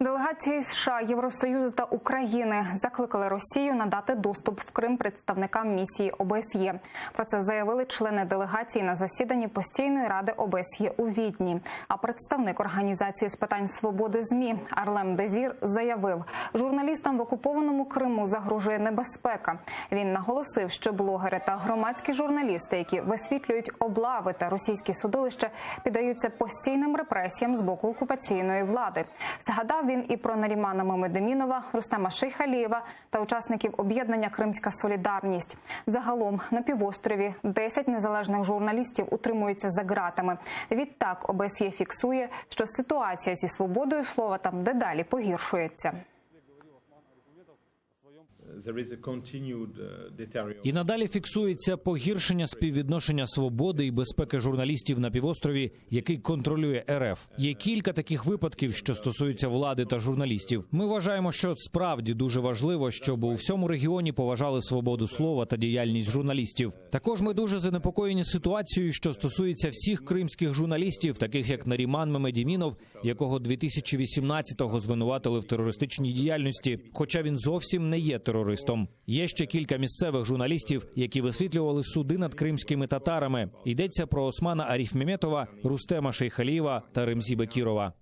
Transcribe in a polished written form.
Делегації США, Євросоюзу та України закликали Росію надати доступ в Крим представникам місії ОБСЄ. Про це заявили члени делегації на засіданні Постійної ради ОБСЄ у Відні. А представник Організації з питань свободи ЗМІ Арлем Дезір заявив, журналістам в окупованому Криму загрожує небезпека. Він наголосив, що блогери та громадські журналісти, які висвітлюють облави та російські судилища, піддаються постійним репресіям з боку окупаційної влади. Згадав він і про Нарімана Мамедемінова, Рустема Шейхалієва та учасників об'єднання «Кримська солідарність». Загалом на півострові 10 незалежних журналістів утримуються за ґратами. Відтак ОБСЄ фіксує, що ситуація зі свободою слова там дедалі погіршується. І надалі фіксується погіршення співвідношення свободи і безпеки журналістів на півострові, який контролює РФ. Є кілька таких випадків, що стосуються влади та журналістів. Ми вважаємо, що справді дуже важливо, щоб у всьому регіоні поважали свободу слова та діяльність журналістів. Також ми дуже занепокоєні ситуацією, що стосується всіх кримських журналістів, таких як Наріман Мамедемінов, якого 2018-го звинуватили в терористичній діяльності, хоча він зовсім не є терористом. Є ще кілька місцевих журналістів, які висвітлювали суди над кримськими татарами. Йдеться про Османа Арифмеметова, Рустема Шейхалієва та Ремзі Бекірова.